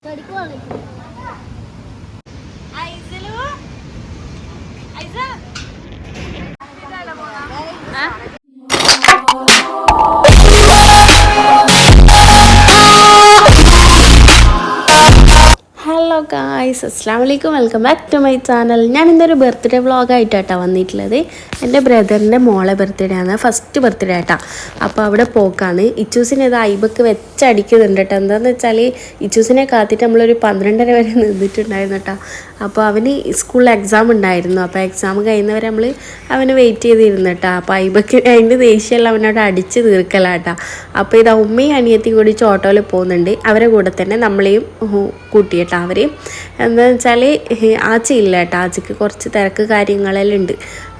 Hello guys, അസ്സലാമു welcome back to my channel. ഞാൻ ഇന്നൊരു ബർത്ത്ഡേ വ്ളോഗായിട്ടാണ് വന്നിട്ടുള്ളത്. എൻ്റെ ബ്രദറിൻ്റെ മോളെ ബർത്ത്ഡേ ആണ്, ഫസ്റ്റ് ബർത്ത്ഡേ ആയിട്ടാ. അപ്പോൾ അവിടെ പോക്കാണ്. ഇച്ചൂസിനെ ഇത് ഐബക്ക് വെച്ചടിക്കുന്നുണ്ട് കേട്ടോ. എന്താണെന്ന് വെച്ചാൽ ഇച്ചൂസിനെ കാത്തിട്ട് നമ്മളൊരു 12:30 വരെ നിന്നിട്ടുണ്ടായിരുന്നു കേട്ടോ. അപ്പോൾ അവന് സ്കൂളിൽ എക്സാം ഉണ്ടായിരുന്നു. അപ്പോൾ എക്സാം കഴിയുന്നവരെ നമ്മൾ അവന് വെയിറ്റ് ചെയ്തിരുന്നു കേട്ടോ. അപ്പോൾ ഐബക്ക് അതിൻ്റെ ദേഷ്യമെല്ലാം അവനോട് അടിച്ച് തീർക്കലാട്ടോ. അപ്പോൾ ഇത് ഉമ്മയും അനിയത്തിയും കൂടി ഓട്ടോയിൽ പോകുന്നുണ്ട്. അവരെ കൂടെ തന്നെ നമ്മളെയും കൂട്ടിയിട്ടാണ് അവർ. എന്താണെന്ന് വെച്ചാൽ ആച്ചയില്ല കേട്ടോ, ആച്ചയ്ക്ക് കുറച്ച് തിരക്ക് കാര്യങ്ങളെല്ലാം ഉണ്ട്.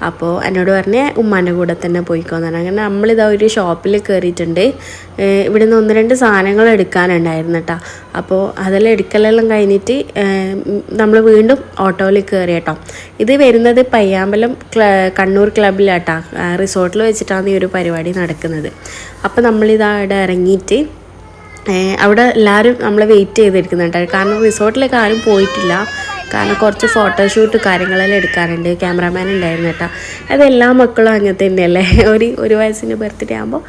അപ്പോൾ എന്നോട് പറഞ്ഞ് ഉമ്മാൻ്റെ കൂടെ തന്നെ പോയിക്കോന്നാണ്. അങ്ങനെ നമ്മളിതാ ഒരു ഷോപ്പിൽ കയറിയിട്ടുണ്ട്. ഇവിടെ നിന്ന് 1-2 സാധനങ്ങൾ എടുക്കാനുണ്ടായിരുന്നു കേട്ടോ. അപ്പോൾ അതെല്ലാം എടുക്കലെല്ലാം കഴിഞ്ഞിട്ട് നമ്മൾ വീണ്ടും ഓട്ടോയിൽ കയറി കേട്ടോ. ഇത് വരുന്നത് പയ്യാമ്പലം കണ്ണൂർ ക്ലബിലാട്ടോ, റിസോർട്ടിൽ വെച്ചിട്ടാണ് ഈ ഒരു പരിപാടി നടക്കുന്നത്. അപ്പോൾ നമ്മളിതാ ഇവിടെ ഇറങ്ങിയിട്ട് അവിടെ എല്ലാവരും നമ്മളെ വെയിറ്റ് ചെയ്തിരിക്കുന്നുണ്ടായിരുന്നു. കാരണം റിസോർട്ടിലേക്ക് ആരും പോയിട്ടില്ല. കാരണം കുറച്ച് ഫോട്ടോഷൂട്ട് കാര്യങ്ങളെല്ലാം എടുക്കാറുണ്ട്. ക്യാമറാമാൻ ഉണ്ടായിരുന്നു കേട്ടോ. അതെല്ലാ മക്കളും അങ്ങനെ തന്നെയല്ലേ. ഒരു വയസ്സിൻ്റെ ബർത്ത്ഡേ ആകുമ്പോൾ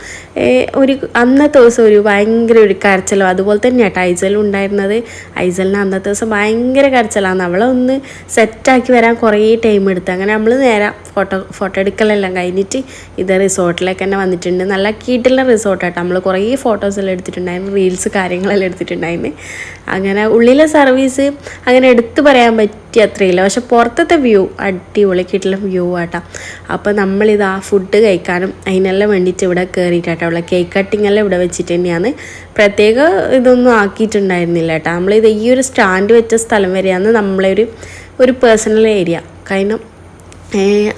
അന്നത്തെ ദിവസം ഭയങ്കര ഒരു കരച്ചിലോ അതുപോലെ തന്നെ കേട്ടോ ഐസലും ഉണ്ടായിരുന്നത്. ഐസലിന് അന്നത്തെ ദിവസം ഭയങ്കര കരച്ചിലാണ്. അവളെ ഒന്ന് സെറ്റാക്കി വരാൻ കുറേ ടൈം എടുത്തു. അങ്ങനെ നമ്മൾ നേരെ ഫോട്ടോ എടുക്കലെല്ലാം കഴിഞ്ഞിട്ട് ഇത് റിസോർട്ടിലേക്ക് തന്നെ വന്നിട്ടുണ്ട്. നല്ല കീട്ടുള്ള റിസോർട്ടാട്ടോ. നമ്മൾ കുറേ ഫോട്ടോസെല്ലാം എടുത്തിട്ടുണ്ടായിരുന്നു, റീൽസ് കാര്യങ്ങളെല്ലാം എടുത്തിട്ടുണ്ടായിരുന്നു. അങ്ങനെ ഉള്ളിലെ സർവീസ് അങ്ങനെ എടുത്തു പറയാൻ പറ്റിയ അത്രയില്ല. പക്ഷെ പുറത്തത്തെ വ്യൂ അടിപൊളി കിട്ടുള്ള വ്യൂ ആട്ടോ. അപ്പോൾ നമ്മളിതാ ഫുഡ് കഴിക്കാനും അതിനെല്ലാം വേണ്ടിയിട്ട് ഇവിടെ കയറിയിട്ടാട്ടോ. ഉള്ള കേക്ക് കട്ടിങ് എല്ലാം ഇവിടെ വെച്ചിട്ട് തന്നെയാണ്. പ്രത്യേക ഇതൊന്നും ആക്കിയിട്ടുണ്ടായിരുന്നില്ല കേട്ടോ. നമ്മളിത് ഈ ഒരു സ്റ്റാൻഡ് വെച്ച സ്ഥലം വരെയാണ് നമ്മളെ ഒരു പേഴ്സണൽ ഏരിയ. കാരണം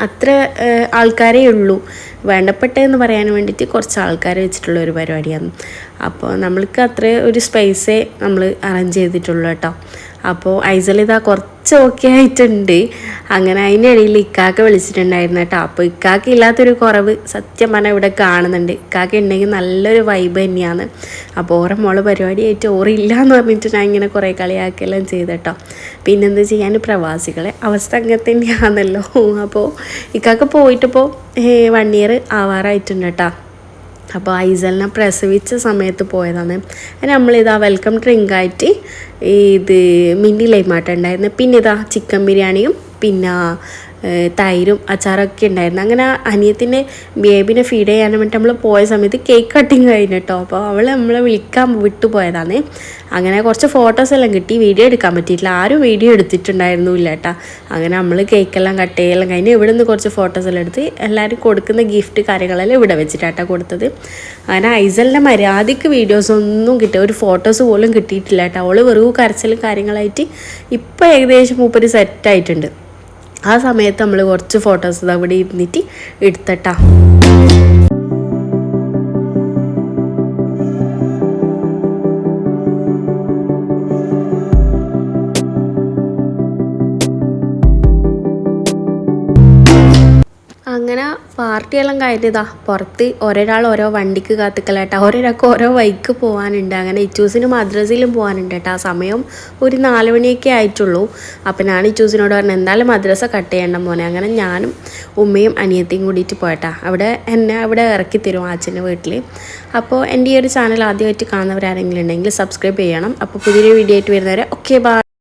അത്ര ആൾക്കാരേ ഉള്ളൂ. വേണ്ടപ്പെട്ടതെന്ന് പറയാൻ വേണ്ടിയിട്ട് കുറച്ച് ആൾക്കാരെ വെച്ചിട്ടുള്ള ഒരു പരിപാടിയാണ്. അപ്പോൾ നമ്മൾക്ക് അത്ര ഒരു സ്പേസേ നമ്മൾ അറേഞ്ച് ചെയ്തിട്ടുള്ളൂ കേട്ടോ. അപ്പോൾ ഐസലിതാ കുറച്ച് ഓക്കെ ആയിട്ടുണ്ട്. അങ്ങനെ അതിൻ്റെ ഇടയിൽ ഇക്കാക്ക വിളിച്ചിട്ടുണ്ടായിരുന്നു കേട്ടോ. അപ്പോൾ ഇക്കാക്ക ഇല്ലാത്തൊരു കുറവ് സത്യം പറഞ്ഞാൽ ഇവിടെ കാണുന്നുണ്ട്. ഇക്കാക്ക ഉണ്ടെങ്കിൽ നല്ലൊരു വൈബ് തന്നെയാണ്. അപ്പോൾ ഓരോ മോളെ പരിപാടിയായിട്ട് ഓറില്ല എന്ന് പറഞ്ഞിട്ട് ഞാൻ ഇങ്ങനെ കുറേ കളിയാക്കെല്ലാം ചെയ്തട്ടോ. പിന്നെന്ത് ചെയ്യാൻ, പ്രവാസികളെ അവസ്ഥ അങ്ങനെ തന്നെയാണല്ലോ. അപ്പോൾ ഇക്കാക്ക പോയിട്ടിപ്പോൾ 1 ഇയർ ആവാറായിട്ടുണ്ട് കേട്ടോ. അപ്പോൾ ഐസലിനെ പ്രസവിച്ച സമയത്ത് പോയതാണ്. നമ്മളിതാ വെൽക്കം ഡ്രിങ്കായിട്ട് ഇത് മിനി ലൈമാട്ടം ഉണ്ടായിരുന്നു. പിന്നെ ഇതാ ചിക്കൻ ബിരിയാണിയും പിന്നെ തൈരും അച്ചാറൊക്കെ ഉണ്ടായിരുന്നു. അങ്ങനെ അനിയത്തിൻ്റെ ബേബിനെ ഫീഡ് ചെയ്യാൻ വേണ്ടി നമ്മൾ പോയ സമയത്ത് കേക്ക് കട്ടിങ് കഴിഞ്ഞു കേട്ടോ. അപ്പോൾ അവൾ നമ്മളെ വിളിക്കാൻ വിട്ടുപോയതാണ്. അങ്ങനെ കുറച്ച് ഫോട്ടോസ് എല്ലാം കിട്ടി. വീഡിയോ എടുക്കാൻ പറ്റിയിട്ടില്ല, ആരും വീഡിയോ എടുത്തിട്ടുണ്ടായിരുന്നില്ല കേട്ടോ. അങ്ങനെ നമ്മൾ കേക്കെല്ലാം കട്ട് ചെയ്യെല്ലാം കഴിഞ്ഞ് ഇവിടെ നിന്ന് കുറച്ച് ഫോട്ടോസ് എല്ലാം എടുത്ത് എല്ലാവരും കൊടുക്കുന്ന ഗിഫ്റ്റ് കാര്യങ്ങളെല്ലാം ഇവിടെ വെച്ചിട്ടാട്ടോ കൊടുത്തത്. അങ്ങനെ ഐസലിൻ്റെ മര്യാദയ്ക്ക് വീഡിയോസ് ഒന്നും കിട്ടുക, ഒരു ഫോട്ടോസ് പോലും കിട്ടിയിട്ടില്ല കേട്ടോ. അവൾ വെറും കരച്ചിലും കാര്യങ്ങളായിട്ട് ഇപ്പോൾ ഏകദേശം 30 സെറ്റായിട്ടുണ്ട്. ആ സമയത്ത് നമ്മൾ കുറച്ച് ഫോട്ടോസ് അവിടെ ഇരുന്നിട്ട് എടുത്തട്ടാ. അങ്ങനെ പാർട്ടിയെല്ലാം കഴിഞ്ഞതാ പുറത്ത് ഒരാൾ ഓരോ വണ്ടിക്ക് കാത്തിക്കലാട്ടോ. ഒരാൾക്ക് ഓരോ വൈക്ക് പോകാനുണ്ട്. അങ്ങനെ ഇച്ചൂസിന് മദ്രസയിലും പോകാനുണ്ട് കേട്ടോ. ആ സമയം ഒരു 4 മണിയൊക്കെ ആയിട്ടുള്ളൂ. അപ്പോൾ ഞാൻ ഇച്ചൂസിനോട് പറഞ്ഞു എന്തായാലും മദ്രസ കട്ട് ചെയ്യേണ്ട മോനെ. അങ്ങനെ ഞാനും ഉമ്മയും അനിയത്തിയും കൂടിയിട്ട് പോയിട്ടാ. എന്നെ അവിടെ ഇറക്കി തരും ആച്ചൻ്റെ വീട്ടിൽ. അപ്പോൾ എൻ്റെ ഈ ഒരു ചാനൽ ആദ്യമായിട്ട് കാണുന്നവരാരെങ്കിലും ഉണ്ടെങ്കിൽ സബ്സ്ക്രൈബ് ചെയ്യണം. അപ്പോൾ പുതിയൊരു വീഡിയോ ആയിട്ട് വരുന്നവരെ ഓക്കെ ബൈ.